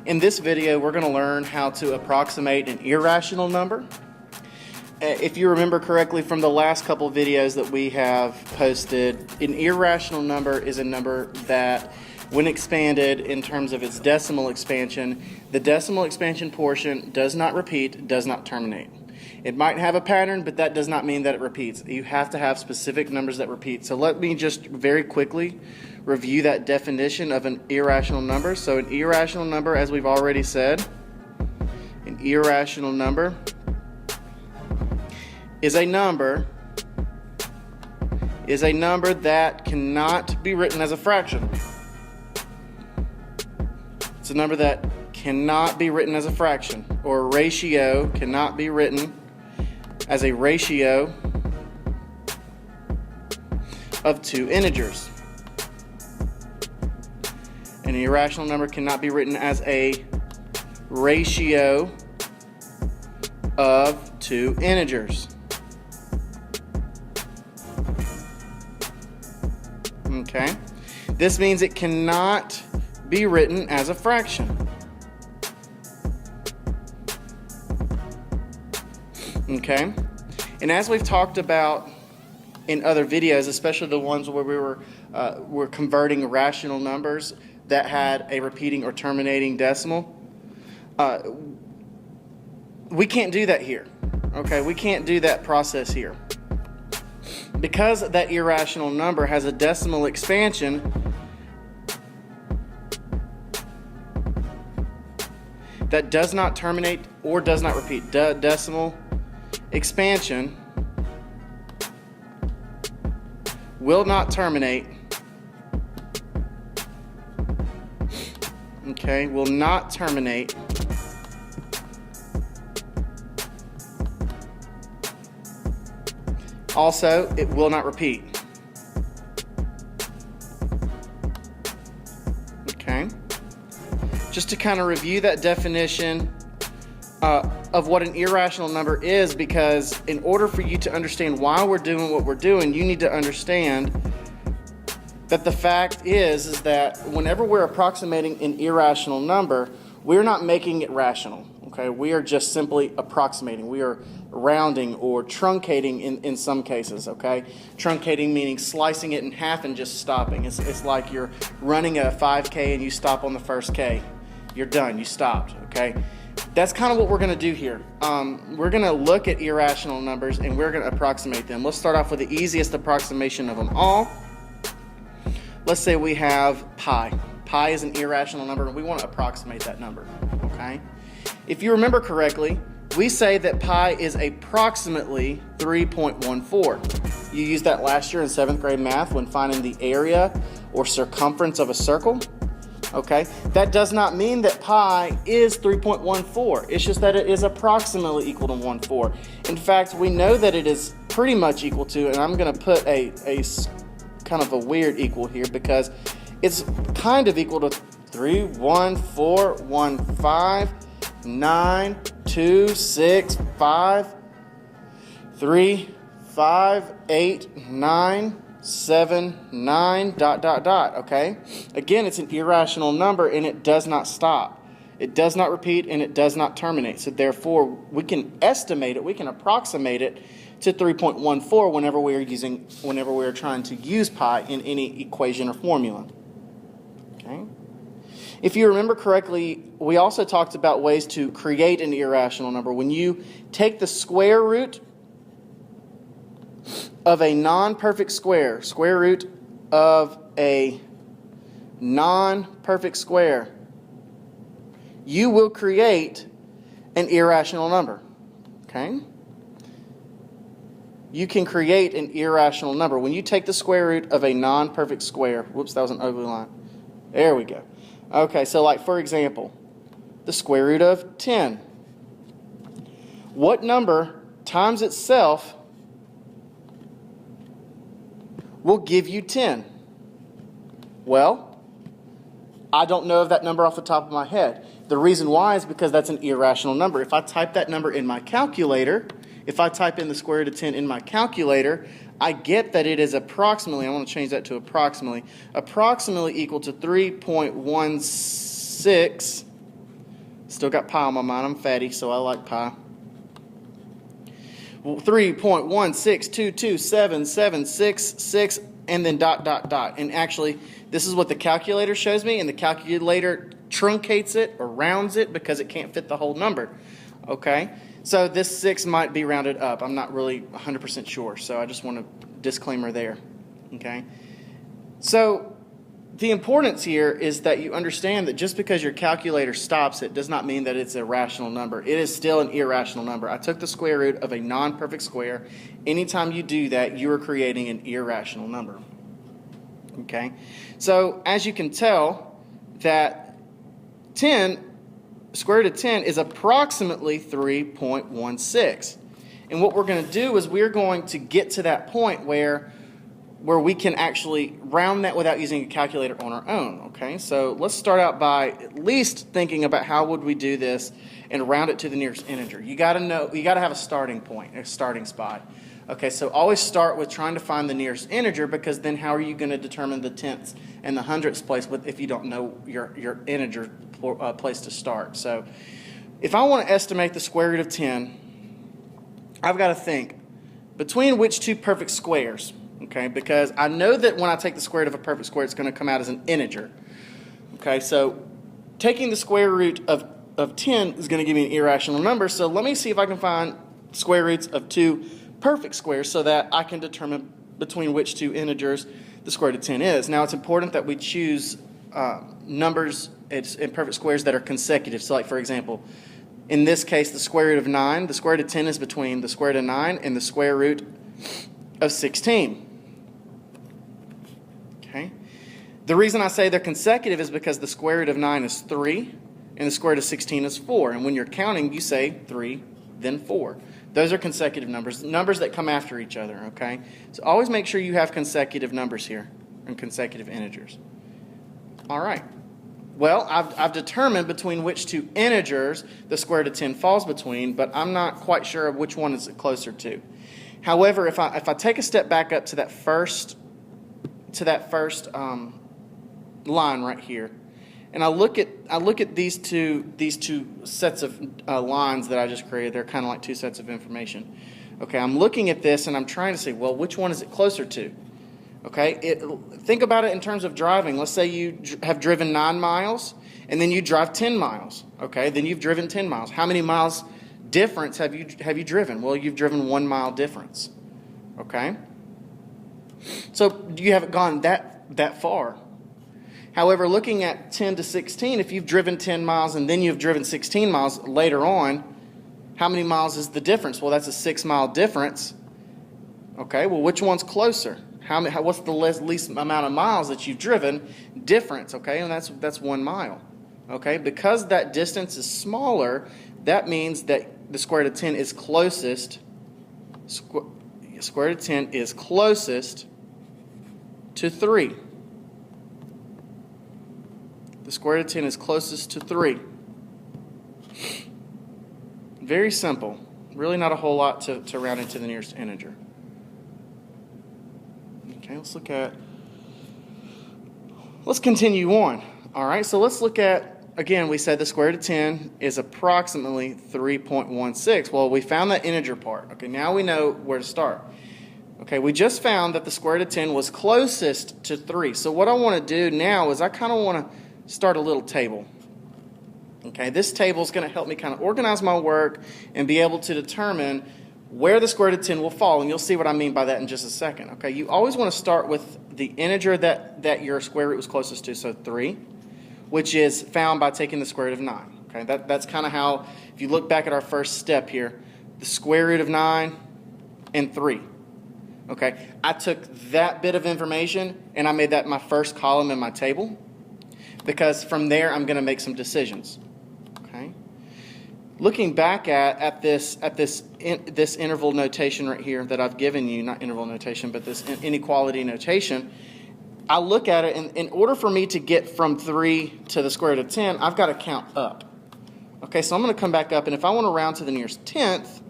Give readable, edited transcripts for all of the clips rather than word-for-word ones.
In this video, we're going to learn how to approximate an irrational number. If you remember correctly from the last couple videos that we have posted, an irrational number is a number that, when expanded in terms of its decimal expansion, the decimal expansion portion does not repeat, does not terminate. It might have a pattern, but that does not mean that it repeats. You have to have specific numbers that repeat. So let me just very quickly review that definition of an irrational number. So an irrational number, as we've already said, an irrational number is a number that cannot be written as a fraction. It's a number that cannot be written as a fraction, or a ratio cannot be written as a ratio of two integers. An irrational number cannot be written as a ratio of two integers. Okay? This means it cannot be written as a fraction. Okay? And as we've talked about in other videos, especially the ones where we were converting rational numbers that had a repeating or terminating decimal, we can't do that here. Okay? We can't do that process here. Because that irrational number has a decimal expansion, that does not terminate or does not repeat. Decimal expansion will not terminate. Okay, will not terminate. Also, it will not repeat. Okay. Just to kind of review that definition of what an irrational number is, because in order for you to understand why we're doing what we're doing, you need to understand that the fact is that whenever we're approximating an irrational number, we're not making it rational. Okay, we are just simply approximating. We are rounding or truncating in some cases. Okay, truncating meaning slicing it in half and just stopping. It's like you're running a 5K and you stop on the first K. You're done. You stopped. Okay, that's kind of what we're going to do here. We're going to look at irrational numbers and we're going to approximate them. Let's start off with the easiest approximation of them all. Let's say we have pi. Pi is an irrational number and we want to approximate that number. Okay. If you remember correctly, we say that pi is approximately 3.14. You used that last year in 7th grade math when finding the area or circumference of a circle. Okay, that does not mean that pi is 3.14. It's just that it is approximately equal to 1/4. In fact, we know that it is pretty much equal to, and I'm going to put a kind of a weird equal here because it's kind of equal to 3.141593653897 okay? Again, it's an irrational number and it does not stop. It does not repeat and it does not terminate. So therefore, we can estimate it, we can approximate it to 3.14 whenever we are trying to use pi in any equation or formula. Okay? If you remember correctly, we also talked about ways to create an irrational number. When you take the square root of a non-perfect square, square root of a non-perfect square, you will create an irrational number. Okay? You can create an irrational number. When you take the square root of a non-perfect square, whoops, that was an ugly line. There we go. Okay, so like for example, the square root of 10. What number times itself will give you 10? Well, I don't know of that number off the top of my head. The reason why is because that's an irrational number. If I type that number in my calculator, if I type in the square root of 10 in my calculator, I get that it is approximately, I want to change that to approximately equal to 3.16 Still got pi on my mind. I'm fatty, so I like pi. 3.162277766, and then dot, dot, dot. And actually, this is what the calculator shows me, and the calculator truncates it or rounds it because it can't fit the whole number. Okay? So this 6 might be rounded up. I'm not really 100% sure, so I just want a disclaimer there. Okay? So the importance here is that you understand that just because your calculator stops it does not mean that it's a rational number. It is still an irrational number. I took the square root of a non-perfect square. Anytime you do that, you are creating an irrational number. Okay? So as you can tell, that 10, square root of 10 is approximately 3.16. And what we're going to do is we're going to get to that point where we can actually round that without using a calculator on our own. Okay, so let's start out by at least thinking about how would we do this and round it to the nearest integer. You got to know, you got to have a starting point, a starting spot. Okay, so always start with trying to find the nearest integer, because then how are you going to determine the tenths and the hundredths place if you don't know your integer place to start? So if I want to estimate the square root of 10, I've got to think between which two perfect squares. Okay, because I know that when I take the square root of a perfect square, it's going to come out as an integer. Okay, so taking the square root of 10 is going to give me an irrational number. So let me see if I can find square roots of two perfect squares so that I can determine between which two integers the square root of 10 is. Now, it's important that we choose numbers in perfect squares that are consecutive. So like, for example, in this case, the square root of 9, the square root of 10 is between the square root of 9 and the square root of 16. Okay. The reason I say they're consecutive is because the square root of 9 is 3 and the square root of 16 is 4. And when you're counting, you say 3, then 4. Those are consecutive numbers, numbers that come after each other. Okay. So always make sure you have consecutive numbers here and consecutive integers. All right. Well, I've determined between which two integers the square root of 10 falls between, but I'm not quite sure of which one is it closer to. However, if I take a step back up to that first line right here, and I look at these two sets of lines that I just created, they're kind of like two sets of information. Okay, I'm looking at this and I'm trying to say, well, which one is it closer to? Okay, think about it in terms of driving. Let's say you have driven 9 miles and then you drive 10 miles. Okay, then you've driven 10 miles. How many miles difference have you driven? Well, you've driven 1 mile difference. Okay? So you haven't gone that far. However, looking at 10 to 16, if you've driven 10 miles and then you've driven 16 miles later on, how many miles is the difference? Well, that's a 6-mile difference. Okay, well, which one's closer? What's the least amount of miles that you've driven difference? Okay, and that's 1 mile. Okay, because that distance is smaller, that means that the square root of 10 is closest. Square root of 10 is closest to 3. The square root of 10 is closest to 3. Very simple. Really not a whole lot to round into the nearest integer. Okay, let's continue on. All right, so let's look at, again, we said the square root of 10 is approximately 3.16. Well, we found that integer part. Okay, now we know where to start. Okay, we just found that the square root of 10 was closest to 3. So what I want to do now is I kind of want to start a little table. Okay, this table is going to help me kind of organize my work and be able to determine where the square root of 10 will fall, and you'll see what I mean by that in just a second. Okay, you always want to start with the integer that your square root was closest to, so 3, which is found by taking the square root of 9. Okay, that's kind of how, if you look back at our first step here, the square root of 9 and 3. Okay, I took that bit of information and I made that my first column in my table, because from there I'm going to make some decisions. Okay. Looking back at this interval notation right here that I've given you, not interval notation, but this inequality notation, I look at it, and in order for me to get from 3 to the square root of 10, I've got to count up. Okay, so I'm going to come back up, and if I want to round to the nearest tenth,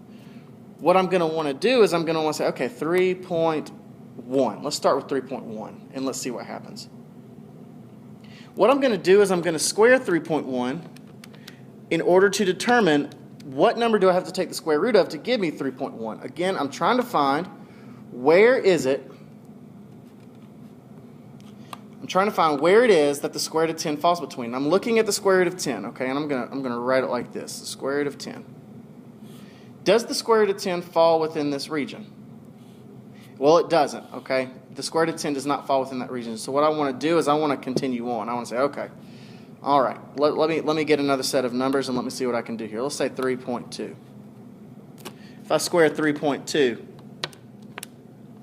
what I'm going to want to do is I'm going to want to say, okay, 3.1. Let's start with 3.1, and let's see what happens. What I'm going to do is I'm going to square 3.1, in order to determine what number do I have to take the square root of to give me 3.1. Again, I'm trying to find where is it. I'm trying to find where it is that the square root of 10 falls between. I'm looking at the square root of 10, okay, and I'm gonna write it like this: the square root of 10. Does the square root of 10 fall within this region? Well, it doesn't, okay? The square root of 10 does not fall within that region. So what I want to do is I want to continue on. I want to say, okay, all right, let me get another set of numbers and let me see what I can do here. Let's say 3.2. If I square 3.2,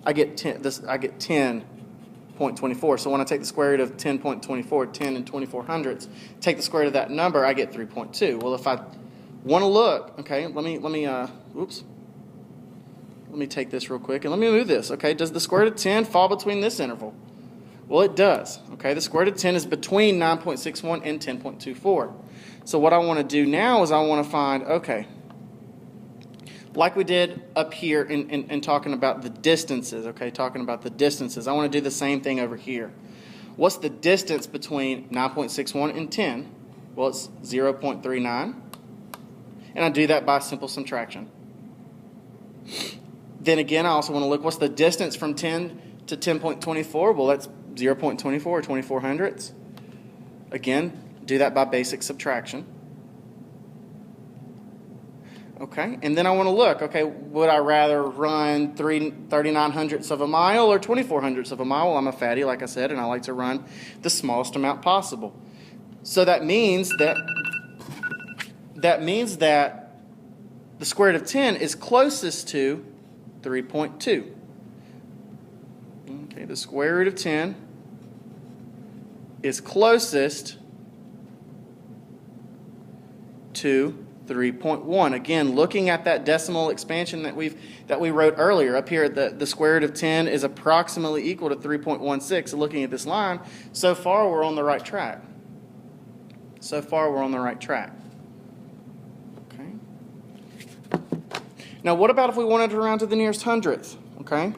I get 10.24. So when I take the square root of 10.24, 10 and 24 hundredths, take the square root of that number, I get 3.2. Well, if I want to look, okay, let me take this real quick and let me move this. Okay, does the square root of 10 fall between this interval? Well, it does. Okay, the square root of 10 is between 9.61 and 10.24. So what I want to do now is I want to find, okay, like we did up here in talking about the distances, okay, talking about the distances, I want to do the same thing over here. What's the distance between 9.61 and 10? Well, it's 0.39. And I do that by simple subtraction. Then again, I also want to look, what's the distance from 10 to 10.24? Well, that's 0.24 or 24 hundredths. Again, do that by basic subtraction. Okay, and then I want to look, okay, would I rather run 39 hundredths of a mile or 24 hundredths of a mile? Well, I'm a fatty, like I said, and I like to run the smallest amount possible. So that means that the square root of 10 is closest to 3.2. Okay, the square root of 10 is closest to 3.1. Again, looking at that decimal expansion that we wrote earlier up here, the square root of 10 is approximately equal to 3.16. So looking at this line, so far we're on the right track. So far we're on the right track. Now, what about if we wanted to round to the nearest hundredth? Okay,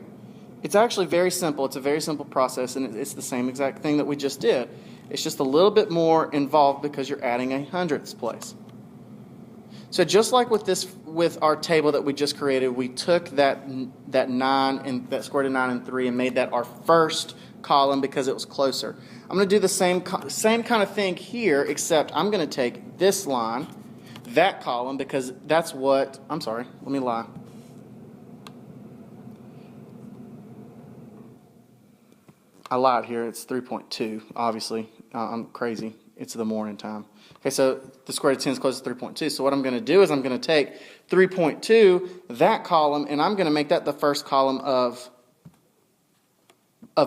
it's actually very simple. It's a very simple process, and it's the same exact thing that we just did. It's just a little bit more involved because you're adding a hundredths place. So just like with our table that we just created, we took that 9 and that square root of 9 and 3 and made that our first column because it was closer. I'm going to do the same kind of thing here, except I'm going to take this line, that column, because that's what, I'm sorry, let me lie. I lied here, it's 3.2, obviously. I'm crazy. It's the morning time. Okay, so the square root of 10 is close to 3.2. So what I'm going to do is I'm going to take 3.2, that column, and I'm going to make that the first column of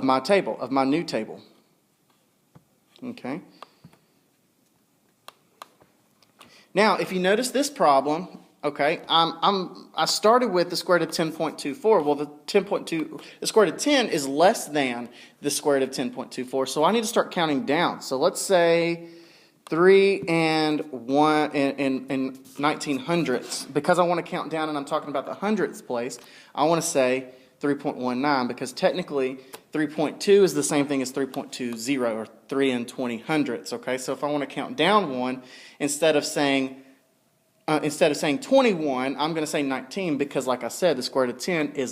my table, of my new table. Okay. Now, if you notice this problem, okay, I started with the square root of 10.24. Well, the square root of 10 is less than the square root of 10.24, so I need to start counting down. So let's say 3 and 1 and 19 hundredths. Because I want to count down and I'm talking about the hundredths place, I want to say 3.19 because technically 3.2 is the same thing as 3.20 or 3 and 20 hundredths. Okay, so if I want to count down one, instead of saying 21, I'm going to say 19 because, like I said, the square root of 10 is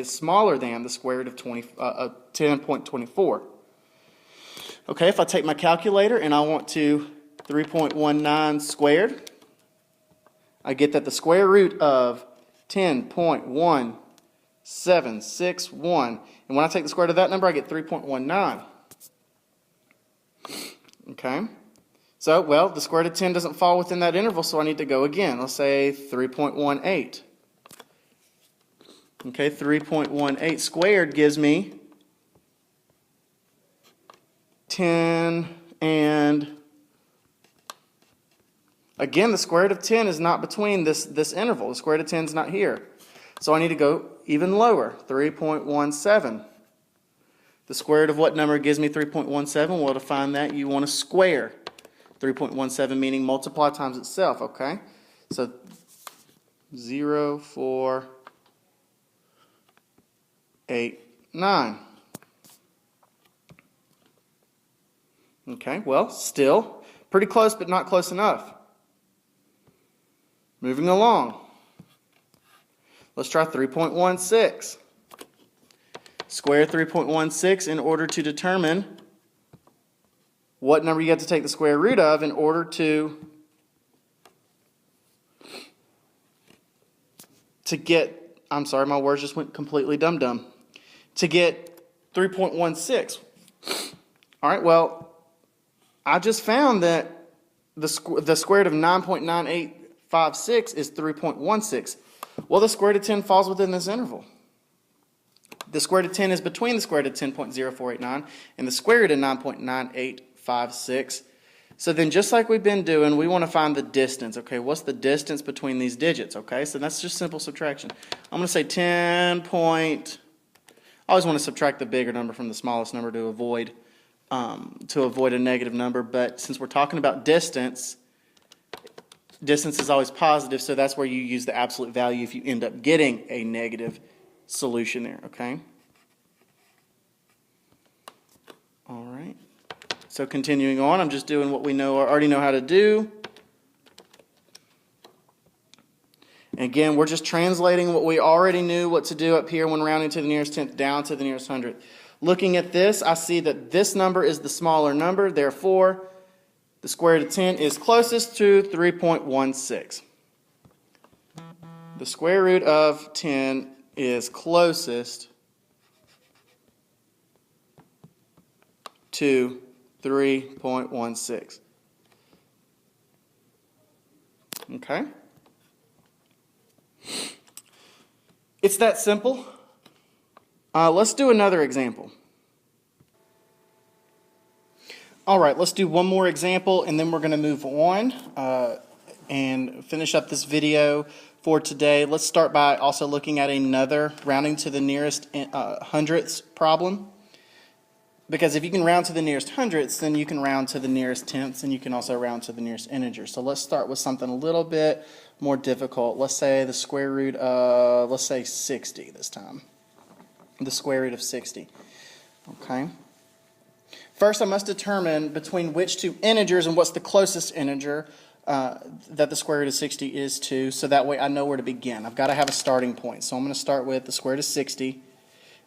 smaller than the square root of 10.24. Okay, if I take my calculator and I want to 3.19 squared, I get that the square root of 10.1761, and when I take the square root of that number, I get 3.19. Okay, so, well, the square root of 10 doesn't fall within that interval, so I need to go again. Let's say 3.18. Okay, 3.18 squared gives me 10, and again, the square root of 10 is not between this interval. The square root of 10 is not here. So I need to go even lower, 3.17. The square root of what number gives me 3.17? Well, to find that, you want to square 3.17, meaning multiply times itself, okay? So 0, 4, 8, 9. Okay, well, still pretty close, but not close enough. Moving along. Let's try 3.16. Square 3.16 in order to determine what number you have to take the square root of in order to get, I'm sorry, my words just went completely dum-dum. To get 3.16. All right, well, I just found that the square root of 9.9856 is 3.16. Well, the square root of 10 falls within this interval. The square root of 10 is between the square root of 10.0489 and the square root of 9.9856. So then just like we've been doing, we want to find the distance. Okay, what's the distance between these digits? Okay, so that's just simple subtraction. I'm going to say 10 point, I always want to subtract the bigger number from the smallest number to avoid a negative number, but since we're talking about distance, distance is always positive, so that's where you use the absolute value if you end up getting a negative solution there, okay? All right. So continuing on, I'm just doing what we already know how to do. And again, we're just translating what we already knew what to do up here when rounding to the nearest tenth down to the nearest hundredth. Looking at this, I see that this number is the smaller number, therefore the square root of 10 is closest to 3.16. The square root of 10 is closest to 3.16. Okay? It's that simple. Let's do another example. All right, let's do one more example and then we're going to move on and finish up this video for today. Let's start by also looking at another rounding to the nearest hundredths problem. Because if you can round to the nearest hundredths, then you can round to the nearest tenths, and you can also round to the nearest integer. So let's start with something a little bit more difficult. Let's say the square root of, let's say 60 this time. The square root of 60. Okay. First, I must determine between which two integers and what's the closest integer that the square root of 60 is to, so that way I know where to begin. I've got to have a starting point. So I'm going to start with the square root of 60.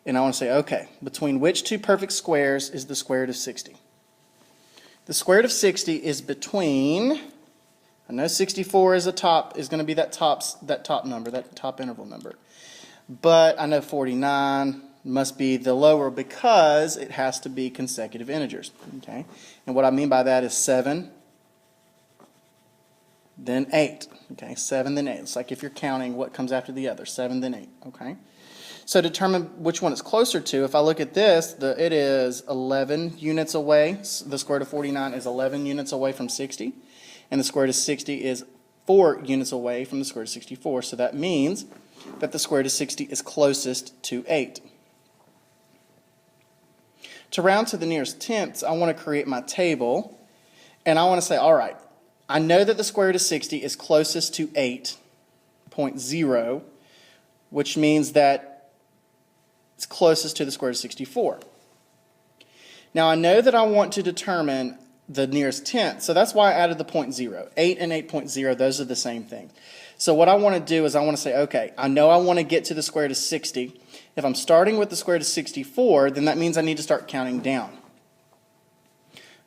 And I want to say, okay, between which two perfect squares is the square root of 60? The square root of 60 is between, I know 64 is going to be that top number, that top interval number. But I know 49 must be the lower because it has to be consecutive integers. Okay? And what I mean by that is 7, then 8. Okay, 7, then 8. It's like if you're counting what comes after the other, 7, then 8. Okay? So to determine which one it's closer to, if I look at this, it is 11 units away. The square root of 49 is 11 units away from 60. And the square root of 60 is 4 units away from the square root of 64. So that means that the square root of 60 is closest to 8. To round to the nearest tenths, I want to create my table. And I want to say, all right, I know that the square root of 60 is closest to 8.0, which means that it's closest to the square root of 64. Now I know that I want to determine the nearest tenth, so that's why I added the 0.0. 8 and 8.0, those are the same thing. So what I want to do is I want to say, okay, I know I want to get to the square root of 60. If I'm starting with the square root of 64, then that means I need to start counting down.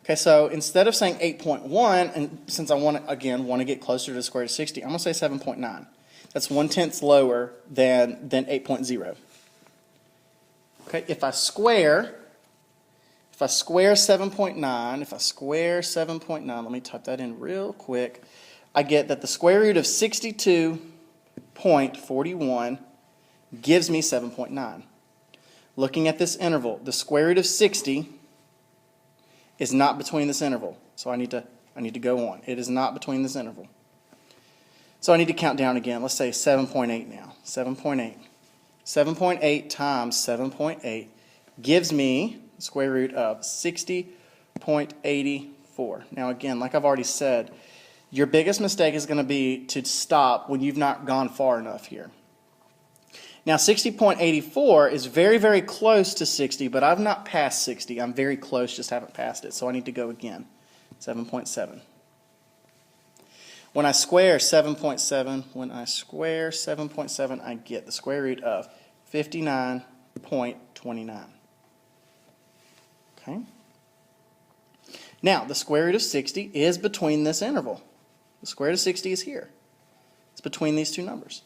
Okay, so instead of saying 8.1, and since I want to get closer to the square root of 60, I'm going to say 7.9. That's 1/10 lower than 8.0. Okay, if I square 7.9, let me type that in real quick, I get that the square root of 62.41 gives me 7.9. Looking at this interval, the square root of 60 is not between this interval. So I need to go on. It is not between this interval. So I need to count down again. Let's say 7.8 now. 7.8. 7.8 times 7.8 gives me the square root of 60.84. Now again, like I've already said, your biggest mistake is going to be to stop when you've not gone far enough here. Now 60.84 is very, very close to 60, but I've not passed 60. I'm very close, just haven't passed it. So I need to go again. 7.7. When I square 7.7, I get the square root of 59.29. Okay? Now, the square root of 60 is between this interval. The square root of 60 is here. It's between these two numbers.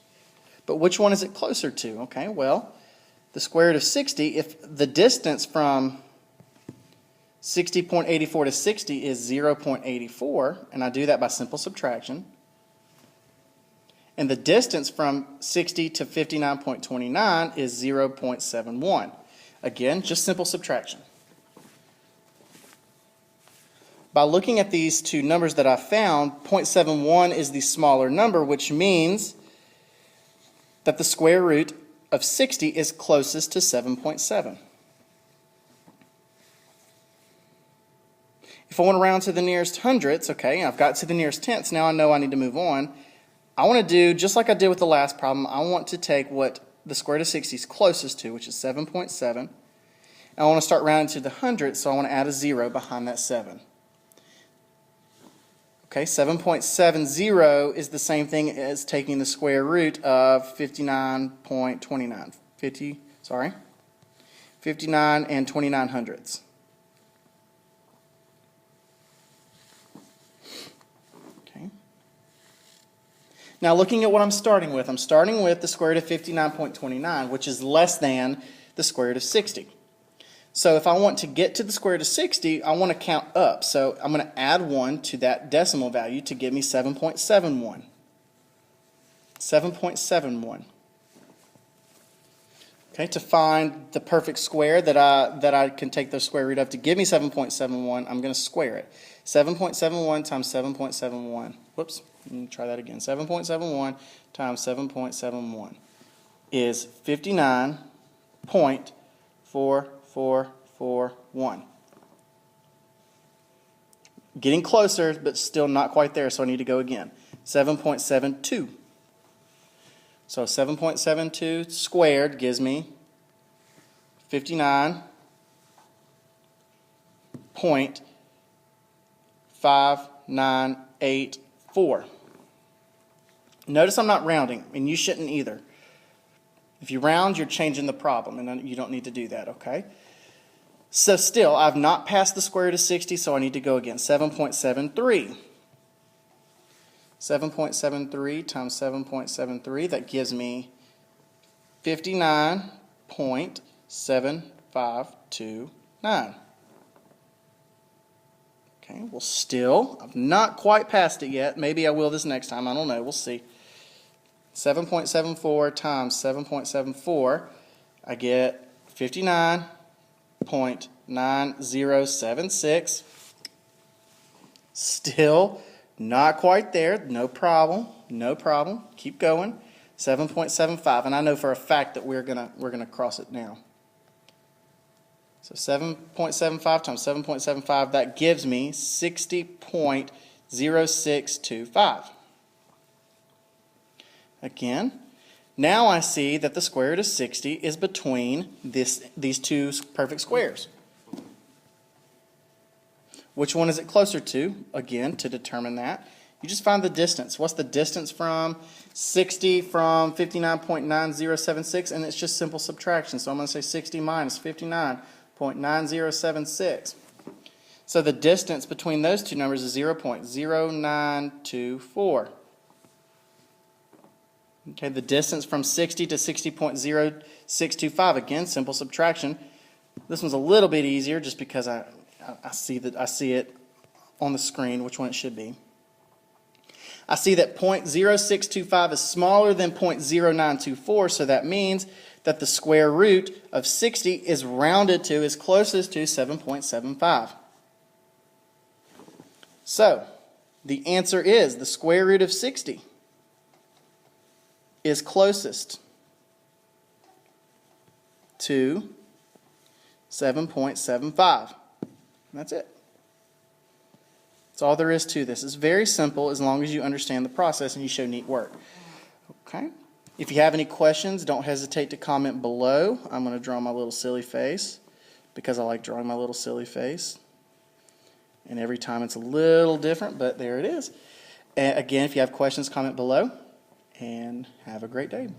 But which one is it closer to? Okay, well, the square root of 60, if the distance from 60.84 to 60 is 0.84, and I do that by simple subtraction, and the distance from 60 to 59.29 is 0.71. Again, just simple subtraction. By looking at these two numbers that I found, 0.71 is the smaller number, which means that the square root of 60 is closest to 7.7. If I want to round to the nearest hundredths, okay, I've got to the nearest tenths, now I know I need to move on. I want to do, just like I did with the last problem, I want to take what the square root of 60 is closest to, which is 7.7, and I want to start rounding to the hundredths, so I want to add a 0 behind that 7. Okay, 7.70 is the same thing as taking the square root of 59.29. 59 and 29 hundredths. Okay. Now looking at what I'm starting with the square root of 59.29, which is less than the square root of 60. So if I want to get to the square root of 60, I want to count up. So I'm going to add 1 to that decimal value to give me 7.71. 7.71. Okay, to find the perfect square that I can take the square root of to give me 7.71, I'm going to square it. 7.71 times 7.71. Whoops, let me try that again. 7.71 times 7.71 is 59.4441. Getting closer, but still not quite there, so I need to go again. 7.72. So 7.72 squared gives me 59.598.4. Notice I'm not rounding, and you shouldn't either. If you round, you're changing the problem, and you don't need to do that, okay? So still, I've not passed the square root of 60, so I need to go again. 7.73. 7.73 times 7.73, that gives me 59.7529. Okay, well still, I've not quite passed it yet. Maybe I will this next time. I don't know. We'll see. 7.74 times 7.74, I get 59.9076. Still not quite there. No problem. No problem. Keep going. 7.75, and I know for a fact that we're gonna cross it now. So 7.75 times 7.75, that gives me 60.0625. Again, now I see that the square root of 60 is between these two perfect squares. Which one is it closer to? Again, to determine that, you just find the distance. What's the distance from 60 from 59.9076? And it's just simple subtraction. So I'm going to say 60 minus 59.9076. So the distance between those two numbers is 0.0924. Okay, the distance from 60 to 60.0625, again, simple subtraction. This one's a little bit easier just because I see it on the screen, which one it should be. I see that 0.0625 is smaller than 0.0924, so that means that the square root of 60 is rounded to, is closest to 7.75. So, the answer is the square root of 60 is closest to 7.75. That's it. That's all there is to this. It's very simple as long as you understand the process and you show neat work. Okay? If you have any questions, don't hesitate to comment below. I'm going to draw my little silly face because I like drawing my little silly face. And every time it's a little different, but there it is. Again, if you have questions, comment below, and have a great day.